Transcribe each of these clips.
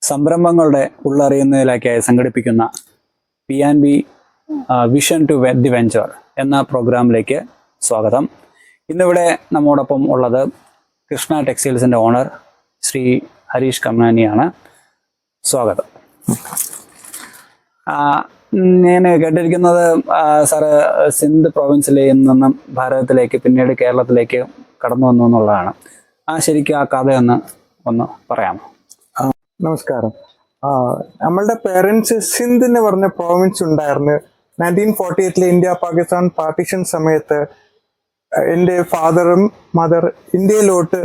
സംരംഭങ്ങളുടെ ഉള്ളറിയുന്നതിലേക്കായി സംഘടിപ്പിക്കുന്ന P&B vision to the venture എന്ന പ്രോഗ്രാമിലേക്ക് സ്വാഗതം. ഇന്നിവിടെ നമ്മോടൊപ്പം ഉള്ളത് കൃഷ്ണ ടെക്സ്റ്റൈൽസിൻ്റെ ഓണർ ശ്രീ ഹരീഷ് കമ്നാനിയാണ്. സ്വാഗതം. ഞാൻ കേട്ടിരിക്കുന്നത് സാറ് സിന്ധ് പ്രൊവിൻസിൽ നിന്നും ഭാരതത്തിലേക്ക് പിന്നീട് കേരളത്തിലേക്ക് കടന്നു വന്നു എന്നുള്ളതാണ്. ശരിക്കും ആ കഥ ഒന്ന് പറയാമോ? നമസ്കാരം. നമ്മളുടെ പേരൻസ് സിന്ധ് എന്ന് പറഞ്ഞ പ്രോവിൻസ് ഉണ്ടായിരുന്നു. 1948 ഇന്ത്യ പാകിസ്ഥാൻ പാർട്ടീഷൻ സമയത്ത് എൻ്റെ ഫാദറും മദർ ഇന്ത്യയിലോട്ട്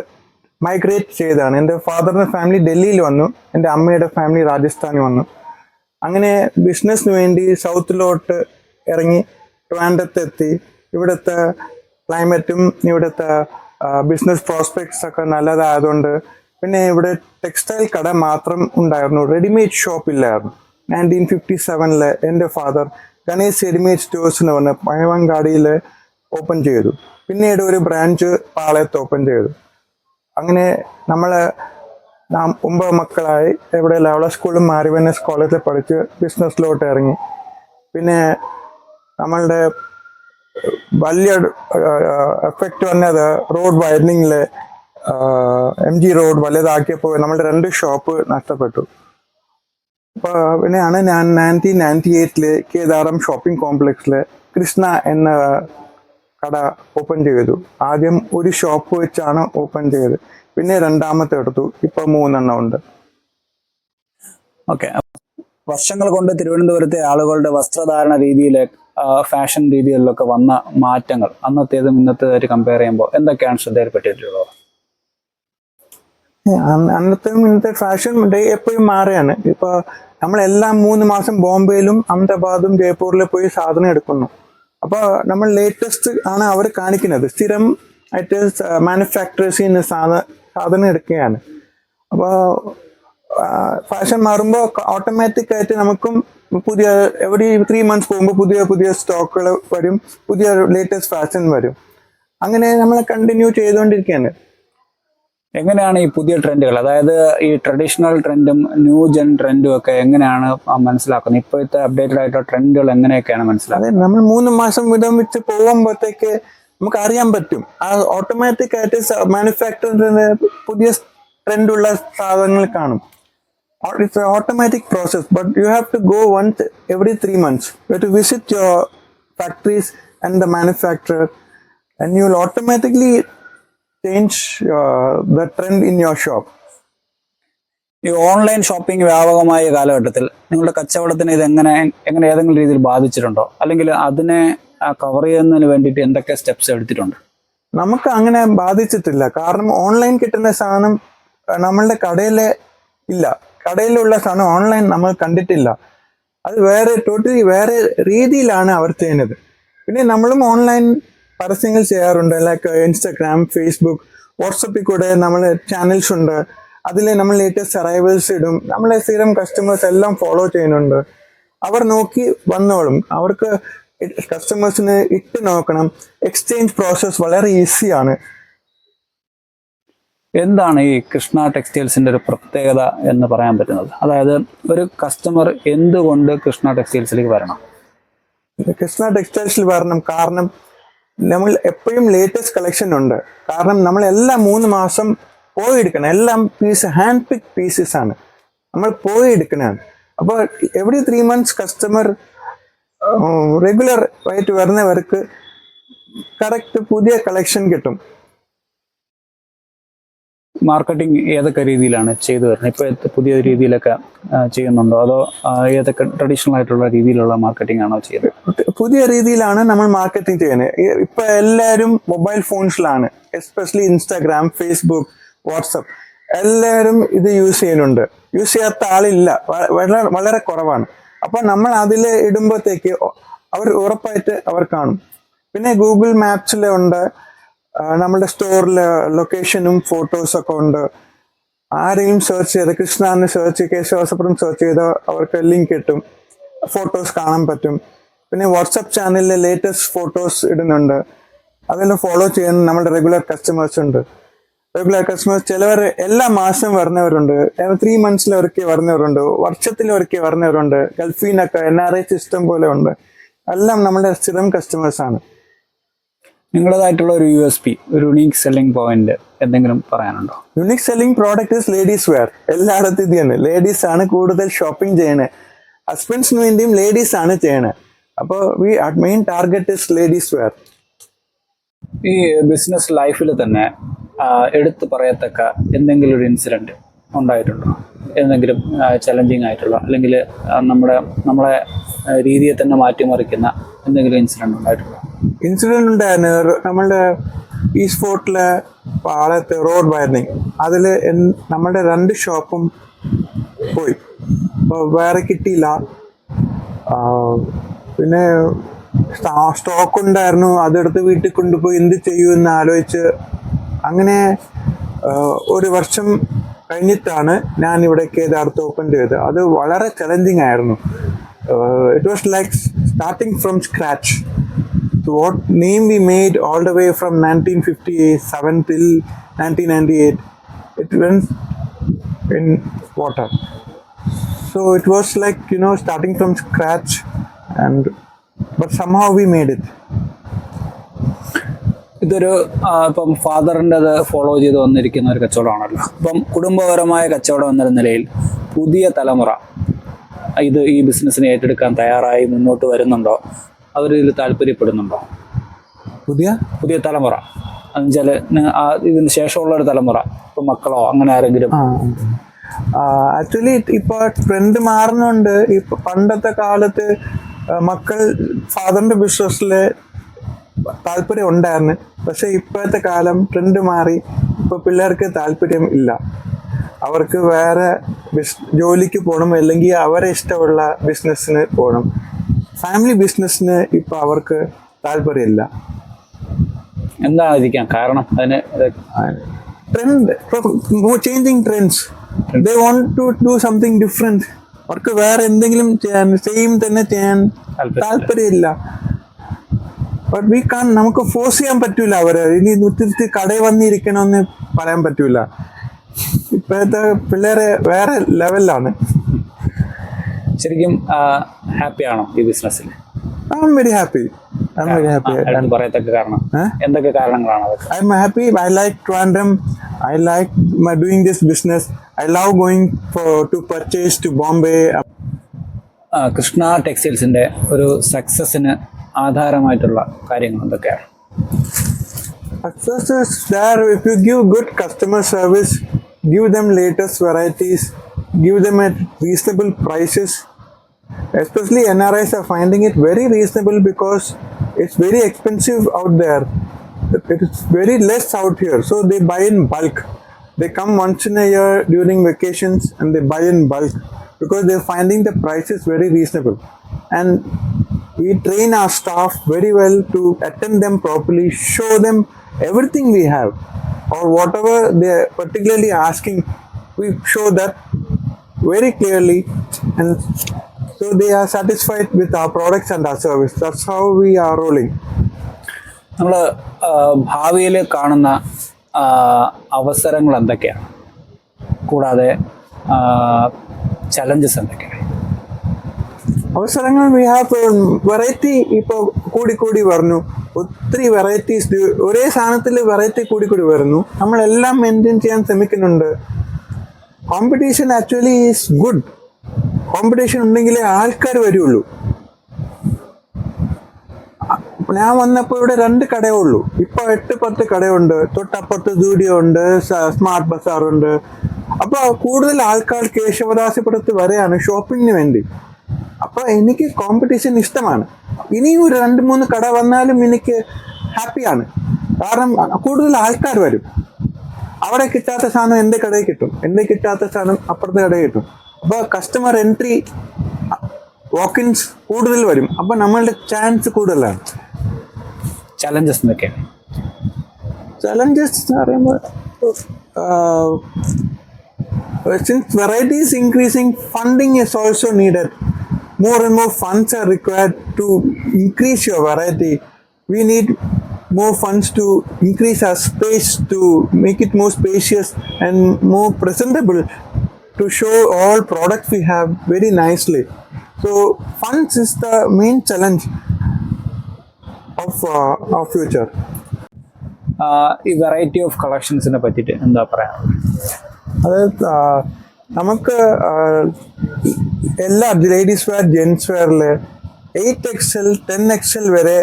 മൈഗ്രേറ്റ് ചെയ്തതാണ്. എൻ്റെ ഫാദറിൻ്റെ ഫാമിലി ഡൽഹിയിൽ വന്നു, എൻ്റെ അമ്മയുടെ ഫാമിലി രാജസ്ഥാനിൽ വന്നു. അങ്ങനെ ബിസിനസ്സിന് വേണ്ടി സൗത്തിലോട്ട് ഇറങ്ങി ട്രിവാൻഡ്രത്തെത്തി. ഇവിടുത്തെ ക്ലൈമറ്റും ഇവിടുത്തെ ബിസിനസ് പ്രോസ്പെക്ട്സ് ഒക്കെ നല്ലതായതുകൊണ്ട് പിന്നെ ഇവിടെ ടെക്സ്റ്റൈൽ കട മാത്രം ഉണ്ടായിരുന്നു, റെഡിമെയ്ഡ് ഷോപ്പ് ഇല്ലായിരുന്നു. 1957 എൻ്റെ ഫാദർ ഗണേശ് റെഡിമെയ്ഡ് സ്റ്റോഴ്സ് എന്ന് പറഞ്ഞ പഴവങ്കാടിയിൽ ഓപ്പൺ ചെയ്തു. പിന്നീട് ഒരു ബ്രാഞ്ച് പാളയത്ത് ഓപ്പൺ ചെയ്തു. അങ്ങനെ നമ്മൾ 9 മക്കളായി ഇവിടെ ലവള സ്കൂളും മാരിവനസ് കോളേജിൽ പഠിച്ച് ബിസിനസ്സിലോട്ട് ഇറങ്ങി. പിന്നെ നമ്മളുടെ വലിയ എഫക്റ്റ് വന്നത് റോഡ് വൈഡനിങ്ങിൽ MG റോഡ് വലുതാക്കിയപ്പോൾ നമ്മളുടെ 2 ഷോപ്പ് നഷ്ടപ്പെട്ടു. അപ്പോൾ പിന്നെയാണ് ഞാൻ 1998 കേദാരം ഷോപ്പിംഗ് കോംപ്ലക്സിൽ കൃഷ്ണ എന്ന കട ഓപ്പൺ ചെയ്തു. ആദ്യം ഒരു ഷോപ്പ് വെച്ചാണ് ഓപ്പൺ ചെയ്തത്, പിന്നെ രണ്ടാമത്തെ എടുത്തു, ഇപ്പോൾ 3 എണ്ണം ഉണ്ട്. ഓക്കെ. വർഷങ്ങൾ കൊണ്ട് തിരുവനന്തപുരത്തെ ആളുകളുടെ വസ്ത്രധാരണ രീതിയിലെ ഫാഷൻ രീതികളിലൊക്കെ വന്ന മാറ്റങ്ങൾ അന്നത്തേതും ഇന്നത്തേതായിട്ട് കമ്പയർ ചെയ്യുമ്പോൾ എന്തൊക്കെയാണ് ശ്രദ്ധയിൽപ്പെട്ടിട്ടുള്ളത്? ഇന്നത്തെ ഫാഷൻ എപ്പോഴും മാറുകയാണ്. ഇപ്പോൾ നമ്മളെല്ലാം 3 മാസം ബോംബെയിലും അഹമ്മദാബാദും ജയ്പൂരിലും പോയി സാധനം എടുക്കുന്നു. അപ്പോൾ നമ്മൾ ലേറ്റസ്റ്റ് ആണ് അവർ കാണിക്കുന്നത്. സ്ഥിരം ആയിട്ട് മാനുഫാക്ചറേഴ്സിൽ നിന്ന് സാധനം എടുക്കുകയാണ്. അപ്പോൾ ഫാഷൻ മാറുമ്പോൾ ഓട്ടോമാറ്റിക് ആയിട്ട് നമുക്കും പുതിയ എവറി 3 months പോകുമ്പോൾ പുതിയ പുതിയ സ്റ്റോക്കുകൾ വരും, പുതിയ ലേറ്റസ്റ്റ് ഫാഷൻ വരും. അങ്ങനെ നമ്മൾ കണ്ടിന്യൂ ചെയ്തുകൊണ്ടിരിക്കുകയാണ്. എങ്ങനെയാണ് ഈ പുതിയ ട്രെൻഡുകൾ, അതായത് ഈ ട്രഡീഷണൽ ട്രെൻഡും ന്യൂ ജെൻ ട്രെൻഡും ഒക്കെ എങ്ങനെയാണ് മനസ്സിലാക്കുന്നത്? ഇപ്പോഴത്തെ അപ്ഡേറ്റഡ് ആയിട്ടുള്ള ട്രെൻഡുകൾ എങ്ങനെയൊക്കെയാണ് മനസ്സിലാക്കുന്നത്? നമ്മൾ 3 മാസം വീതം വെച്ച് പോകുമ്പോഴത്തേക്ക് നമുക്ക് അറിയാൻ പറ്റും. ആ ഓട്ടോമാറ്റിക് ആയിട്ട് മാനുഫാക്ചറിന്റെ പുതിയ ട്രെൻഡുള്ള സാധനങ്ങൾ കാണും. It's automatic process, but you have to go once every 3 months. You have to visit your factories and the manufacturer and you will automatically change the trend in your shop. ഈ online shopping വ്യാപകമായ കാലഘട്ടത്തിൽ നിങ്ങളുടെ കച്ചവടത്തിന് ഇത് എങ്ങനെ ഏതെങ്കിലും രീതിയിൽ ബാധിച്ചിട്ടുണ്ടോ, അല്ലെങ്കിൽ അതിനെ കവർ ചെയ്യുന്നതിന് വേണ്ടിയിട്ട് എന്തൊക്കെ സ്റ്റെപ്സ് എടുത്തിട്ടുണ്ട്? നമുക്ക് അങ്ങനെ ബാധിച്ചിട്ടില്ല. കാരണം ഓൺലൈൻ കിട്ടുന്ന സാധനം നമ്മളുടെ കടയിലെ ഇല്ല. കടയിലുള്ള സാധനം ഓൺലൈൻ നമ്മൾ കണ്ടിട്ടില്ല. അത് ടോട്ടലി വേറെ രീതിയിലാണ് അവർ ചെയ്യുന്നത്. പിന്നെ നമ്മളും ഓൺലൈൻ പരസ്യങ്ങൾ ചെയ്യാറുണ്ട്. ലൈക്ക് ഇൻസ്റ്റാഗ്രാം, ഫേസ്ബുക്ക്, വാട്സപ്പിൽ കൂടെ നമ്മൾ ചാനൽസ് ഉണ്ട്. അതിൽ നമ്മൾ ലേറ്റസ്റ്റ് അറൈവൽസ് ഇടും. നമ്മളെ സ്ഥിരം കസ്റ്റമേഴ്സ് എല്ലാം ഫോളോ ചെയ്യുന്നുണ്ട്. അവർ നോക്കി വന്നോളും. അവർക്ക് കസ്റ്റമേഴ്സിന് ഇട്ട് നോക്കണം. എക്സ്ചേഞ്ച് പ്രോസസ് വളരെ ഈസിയാണ്. എന്താണ് ഈ കൃഷ്ണ ടെക്സ്റ്റൈൽസിന്റെ ഒരു പ്രത്യേകത എന്ന് പറയാൻ പറ്റുന്നത്? അതായത് ഒരു കസ്റ്റമർ എന്തുകൊണ്ട് കൃഷ്ണ ടെക്സ്റ്റൈൽസിലേക്ക് വരണം? കൃഷ്ണ ടെക്സ്റ്റൈൽസിൽ വരണം കാരണം നമ്മൾ എപ്പോഴും ലേറ്റസ്റ്റ് കളക്ഷൻ ഉണ്ട്. കാരണം നമ്മളെല്ലാം 3 മാസം പോയി എടുക്കണം. എല്ലാം ഹാൻഡ് പിക്ക് പീസസ് ആണ്, നമ്മൾ പോയി എടുക്കണതാണ്. അപ്പോൾ എവറി 3 months കസ്റ്റമർ റെഗുലർ ആയിട്ട് വരുന്നവർക്ക് കറക്റ്റ് പുതിയ കളക്ഷൻ കിട്ടും. മാർക്കറ്റിംഗ് ഏതൊക്കെ രീതിയിലാണ് ചെയ്തു വരുന്നത്? ഇപ്പോഴത്തെ പുതിയ രീതിയിലൊക്കെ ചെയ്യുന്നുണ്ടോ, അതോ ഏതൊക്കെ ട്രഡീഷണൽ ആയിട്ടുള്ള രീതിയിലുള്ള മാർക്കറ്റിംഗ് ആണോ ചെയ്യുന്നത്? പുതിയ രീതിയിലാണ് നമ്മൾ മാർക്കറ്റിംഗ് ചെയ്യുന്നത്. ഇപ്പൊ എല്ലാവരും മൊബൈൽ ഫോൺസിലാണ്, എസ്പെഷ്യലി ഇൻസ്റ്റാഗ്രാം, ഫേസ്ബുക്ക്, വാട്സപ്പ്, എല്ലാവരും ഇത് യൂസ് ചെയ്യുന്നുണ്ട്. യൂസ് ചെയ്യാത്ത ആളില്ല, വളരെ കുറവാണ്. അപ്പൊ നമ്മൾ അതിൽ ഇടുമ്പോഴത്തേക്ക് അവർ ഉറപ്പായിട്ട് അവർ കാണും. പിന്നെ ഗൂഗിൾ മാപ്സിലുണ്ട്, നമ്മുടെ സ്റ്റോറിലെ ലൊക്കേഷനും ഫോട്ടോസൊക്കെ ഉണ്ട്. ആരെങ്കിലും സെർച്ച് ചെയ്ത് കൃഷ്ണ എന്ന് സെർച്ച് കേശവസപുരം സെർച്ച് ചെയ്താൽ അവർക്ക് ലിങ്ക് കിട്ടും, ഫോട്ടോസ് കാണാൻ പറ്റും. പിന്നെ വാട്സപ്പ് ചാനലിൽ ലേറ്റസ്റ്റ് ഫോട്ടോസ് ഇടുന്നുണ്ട്. അതെല്ലാം ഫോളോ ചെയ്യുന്ന നമ്മുടെ റെഗുലർ കസ്റ്റമേഴ്സ് ഉണ്ട്. റെഗുലർ കസ്റ്റമേഴ്സ് ചിലവർ എല്ലാ മാസം വരുന്നവരുണ്ട്, 3 monthsലൊരിക്കൽ വരുന്നവരുണ്ട്, വർഷത്തിലൊരിക്കൽ വരുന്നവരുണ്ട്, ഗൾഫിൽ നിന്നൊക്കെ NRI സിസ്റ്റം പോലെ ഉണ്ട്. എല്ലാം നമ്മുടെ സ്ഥിരം കസ്റ്റമേഴ്സ് ആണ്. നിങ്ങളുടേതായിട്ടുള്ള ഒരു USP, ഒരു യുണീക്ക് സെല്ലിംഗ് പോയിന്റ് എന്തെങ്കിലും പറയാനുണ്ടോ? Unique selling product is ladies wear. എല്ലായിടത്തും ഇത് തന്നെ, ലേഡീസ് ആണ് കൂടുതൽ ഷോപ്പിംഗ് ചെയ്യണേ. ഹസ്ബൻഡ്സിന് വേണ്ടിയും ലേഡീസ് ആണ് ചെയ്യണേ. അപ്പോൾ main target is ladies wear. ഈ ബിസിനസ് ലൈഫിൽ തന്നെ എടുത്തു പറയത്തക്ക എന്തെങ്കിലും ഒരു ഇൻസിഡന്റ് ഉണ്ടായിട്ടുണ്ടോ? എന്തെങ്കിലും ചലഞ്ചിങ് ആയിട്ടുള്ള, അല്ലെങ്കിൽ നമ്മളെ രീതിയെ തന്നെ മാറ്റിമറിക്കുന്ന എന്തെങ്കിലും ഇൻസിഡന്റ് ഉണ്ടായിട്ടുണ്ടോ? ഇൻസിഡന്റ് ഉണ്ടായിരുന്നു. നമ്മളുടെ ഈസ്റ്റ് ഫോർട്ടിലെ പാളയത്ത് റോഡ് വയറിങ്, അതിൽ നമ്മളുടെ 2 ഷോപ്പും പോയി. അപ്പോൾ വേറെ കിട്ടിയില്ല. പിന്നെ സ്റ്റോക്ക് ഉണ്ടായിരുന്നു, അതെടുത്ത് വീട്ടിൽ കൊണ്ടുപോയി എന്ത് ചെയ്യുമെന്ന് ആലോചിച്ച് അങ്ങനെ 1 വർഷം കഴിഞ്ഞിട്ടാണ് ഞാൻ ഇവിടെ കേദാർത്ത് ഓപ്പൺ ചെയ്തത്. അത് വളരെ ചലഞ്ചിങ് ആയിരുന്നു. It was like starting from scratch. What name we made all the way from 1957 till 1998, it went in water. So it was like, starting from scratch, but somehow we made it. ഇതൊരു ഇപ്പം ഫാദറിൻ്റെത് follow ചെയ്ത് വന്നിരിക്കുന്ന ഒരു കച്ചവടമാണല്ലോ. അപ്പം കുടുംബപരമായ കച്ചവടം എന്ന നിലയിൽ പുതിയ തലമുറ ഈ ബിസിനസ്സിനെ ഏറ്റെടുക്കാൻ തയ്യാറായി മുന്നോട്ട് വരുന്നുണ്ടോ? അവരിതിൽ താല്പര്യപ്പെടുന്നുണ്ടോ? പുതിയ തലമുറ എന്നുവെച്ചാൽ ഇതിന് ശേഷമുള്ള ഒരു തലമുറ, ഇപ്പം മക്കളോ അങ്ങനെ ആരെങ്കിലും? ആക്ച്വലി ഇപ്പൊ ട്രെൻഡ് മാറുന്നുണ്ട്. ഇപ്പൊ പണ്ടത്തെ കാലത്ത് മക്കൾ ഫാദറിന്റെ ബിസിനസ്സില് താല്പര്യം ഉണ്ടായിരുന്നു. പക്ഷെ ഇപ്പോഴത്തെ കാലം ട്രെൻഡ് മാറി. ഇപ്പൊ പിള്ളേർക്ക് താല്പര്യം ഇല്ല. അവർക്ക് വേറെ ജോലിക്ക് പോകണം, അല്ലെങ്കിൽ അവരെ ഇഷ്ടമുള്ള ബിസിനസ്സിന് പോകണം. ഫാമിലി ബിസിനസ്സിന് ഇപ്പൊ അവർക്ക് താല്പര്യമില്ല. എന്തായിരിക്കാം കാരണം? അതിന് trend, changing trends. They want to do something different. അവർക്ക് വേറെ എന്തെങ്കിലും ചെയ്യാൻ, സെയിം തന്നെ ചെയ്യാൻ താല്പര്യമില്ല. ബട്ട് നമുക്ക് ഫോഴ്സ് ചെയ്യാൻ പറ്റൂല അവരെ. ഇനി തിരിച്ച് കടയിൽ വന്നിരിക്കണമെന്ന് പറയാൻ പറ്റൂല. ഇപ്പോഴത്തെ പിള്ളേരെ വേറെ ലെവലിലാണ്. ശരിക്കും ഹാപ്പിയാണോ ഈ ബിസിനസ്സിൽ? I am very happy. പറയത്തക്ക കാരണം എന്തൊക്കെ കാരണങ്ങളാണ് അതൊക്കെ? I am happy. I like Trivandrum. I like doing this business. I love going to purchase to Bombay. Krishna ടെക്സ്റ്റൈൽസിന്റെ ഒരു സക്സസിന് ആധാരമായിട്ടുള്ള കാര്യങ്ങൾ എന്തൊക്കെയാണ്? Success is there if you give good customer service, give them latest varieties, give them at reasonable prices. Especially NRIs are finding it very reasonable because it's very expensive out there. It is very less out here, so they buy in bulk. They come once in a year during vacations and they buy in bulk because they're finding the prices very reasonable. And we train our staff very well to attend them properly, show them everything we have, or whatever they are particularly asking, we show that very clearly, and so they are satisfied with our products and our service. That's how we are rolling. നമ്മൾ ഭാവിയിൽ കാണുന്ന അവസരങ്ങൾ എന്തൊക്കെയാണ്? കൂടാതെ challenges എന്തൊക്കെയാണ്? അവസരങ്ങൾ we have variety. ഇപ്പോൾ കൂടി വരുന്നു. ഒത്തിരി വെറൈറ്റീസ്, ഒരേ സാധനത്തിൽ വെറൈറ്റി കൂടി വരുന്നു. നമ്മളെല്ലാം മെയിൻറ്റെയിൻ ചെയ്യാൻ ശ്രമിക്കുന്നുണ്ട്. Competition actually is good. Competition ഉണ്ടെങ്കിലേ ആൾക്കാർ വരുള്ളൂ. ഞാൻ വന്നപ്പോൾ ഇവിടെ 2 കടയേ ഉള്ളൂ. ഇപ്പോൾ 8-10 കടയുണ്ട്. തൊട്ടപ്പുറത്ത് സ്റ്റുഡിയോ ഉണ്ട്, സ്മാർട്ട് ബസാറുണ്ട്. അപ്പോൾ കൂടുതൽ ആൾക്കാർ കേശവദാസിപുരത്ത് വരെയാണ് ഷോപ്പിങ്ങിന് വേണ്ടി. അപ്പോൾ എനിക്ക് കോമ്പറ്റീഷൻ ഇഷ്ടമാണ്. ഇനിയും 2-3 കട വന്നാലും എനിക്ക് ഹാപ്പിയാണ്. കാരണം കൂടുതൽ ആൾക്കാർ വരും. അവിടെ കിട്ടാത്ത സാധനം എൻ്റെ കടയിൽ കിട്ടും, എൻ്റെ കിട്ടാത്ത സാധനം അപ്പുറത്തെ കടയിൽ കിട്ടും. അപ്പോൾ കസ്റ്റമർ എൻട്രി, വാക്കിൻസ് കൂടുതൽ വരും. അപ്പോൾ നമ്മളുടെ ചാൻസ് കൂടുതലാണ്. ചലഞ്ചസ് എന്തൊക്കെയാണ്? ചലഞ്ചസ് എന്ന് പറയുമ്പോൾ since variety is increasing, funding is also needed. More and more funds are required to increase your variety. We need more funds to increase our space, to make it more spacious and more presentable, to show all products we have very nicely. So funds is the main challenge of our future. ഈ variety of കളക്ഷൻസിനെ പറ്റിയിട്ട് എന്താ പറയാനുള്ളത്? അതായത് നമുക്ക് എല്ലാ ladies wear gents വെയറിൽ 8XL 10XL വരെ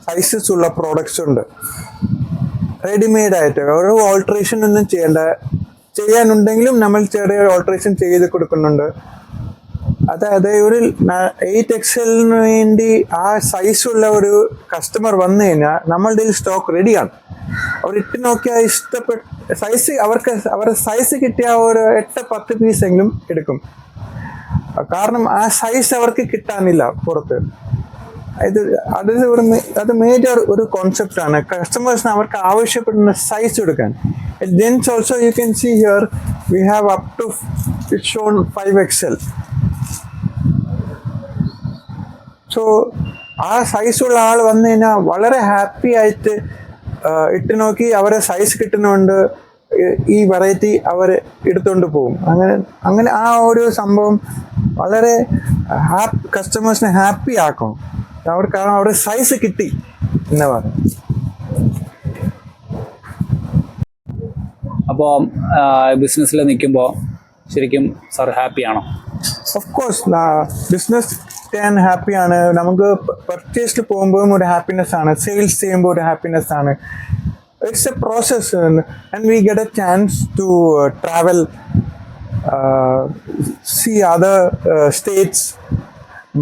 sizes ഉള്ള products ഉണ്ട്. റെഡിമെയ്ഡ് ആയിട്ട് ഒരു ഓൾട്രേഷൻ ഒന്നും ചെയ്യാനുണ്ടെങ്കിലും നമ്മൾ ചെറിയ ഓൾട്രേഷൻ ചെയ്ത് കൊടുക്കുന്നുണ്ട്. അതായത് ഒരു 8XLന് വേണ്ടി ആ സൈസുള്ള ഒരു കസ്റ്റമർ വന്നു കഴിഞ്ഞാൽ നമ്മളുടെ സ്റ്റോക്ക് റെഡിയാണ്. അവർ ഇട്ട് നോക്കിയാൽ ഇഷ്ടപ്പെട്ട സൈസ് അവരുടെ സൈസ് കിട്ടിയ ഒരു 8-10 പീസെങ്കിലും എടുക്കും. കാരണം ആ സൈസ് അവർക്ക് കിട്ടാനില്ല പുറത്ത്. അത് മേജർ ഒരു കോൺസെപ്റ്റാണ്. കസ്റ്റമേഴ്സിന് അവർക്ക് ആവശ്യപ്പെടുന്ന സൈസ് എടുക്കാൻ. Gents also you can see here we have up to it shown 5XL. So ആ സൈസുള്ള ആൾ വന്നു കഴിഞ്ഞാൽ വളരെ ഹാപ്പി ആയിട്ട് ഇട്ട് നോക്കി അവരെ സൈസ് കിട്ടുന്നുണ്ട്, ഈ വെറൈറ്റി അവർ എടുത്തുകൊണ്ട് പോകും. അങ്ങനെ ആ ഒരു സംഭവം വളരെ കസ്റ്റമേഴ്സിനെ ഹാപ്പി ആക്കും. കാരണം അവരുടെ സൈസ് കിട്ടി എന്ന് പറയും. അപ്പോൾ ബിസിനസ്സിൽ നിൽക്കുമ്പോൾ ശരിക്കും സാർ ഹാപ്പിയാണോ? ഓഫ് കോഴ്സ് ബിസിനസ് ചെയ്യാൻ ഹാപ്പിയാണ്. നമുക്ക് പർച്ചേസിൽ പോകുമ്പോഴും ഒരു ഹാപ്പിനെസ് ആണ്, സെയിൽസ് ചെയ്യുമ്പോൾ ഒരു ഹാപ്പിനെസ് ആണ്. It's a process and we get a chance to travel, see other states,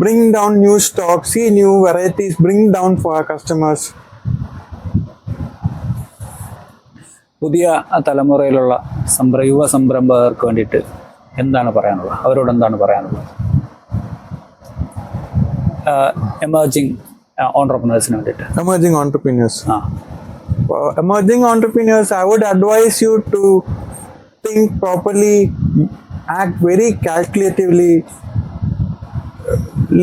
bring down new stock, see new varieties, bring down for our customers. പുതിയ തലമുറയിലുള്ള യുവ സംരംഭകർക്ക് വേണ്ടിയിട്ട് എന്താണ് പറയാനുള്ളത്? അവരോട് എന്താണ് പറയാനുള്ളത്? എമർജിങ് ഓൺട്രപ്രണേഴ്സിന് വേണ്ടിയിട്ട്. Emerging entrepreneurs, I would advise you to think properly, act very calculatively,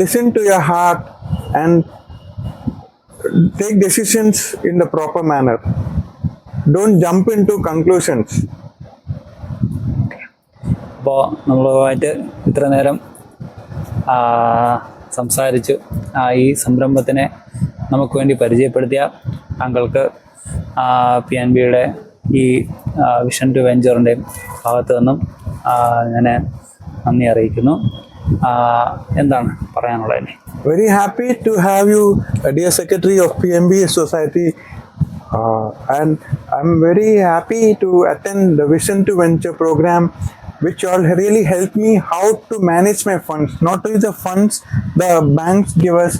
listen to your heart and take decisions in the proper manner. Don't jump into conclusions. അപ്പോൾ നമ്മളുമായിട്ട് ഇത്ര നേരം സംസാരിച്ചു ഈ സംരംഭത്തിനെ നമുക്ക് വേണ്ടി പരിചയപ്പെടുത്തിയ താങ്കൾക്ക് PNBയുടെ ഈ വിഷൻ ടു വെഞ്ചറിൻ്റെയും ഭാഗത്തു നിന്നും ഞാൻ നന്ദി അറിയിക്കുന്നു. എന്താണ് പറയാനുള്ളത്? Very happy to have you, dear Secretary of PNB Society, and I'm very happy to attend the Vision to Venture program, which all really helped me how to manage my funds. Not only the funds the banks give us,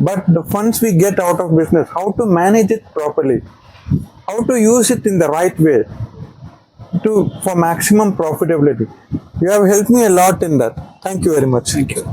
but the funds we get out of business, how to manage it properly, how to use it in the right way for maximum profitability. You have helped me a lot in that. Thank you very much. Thank you.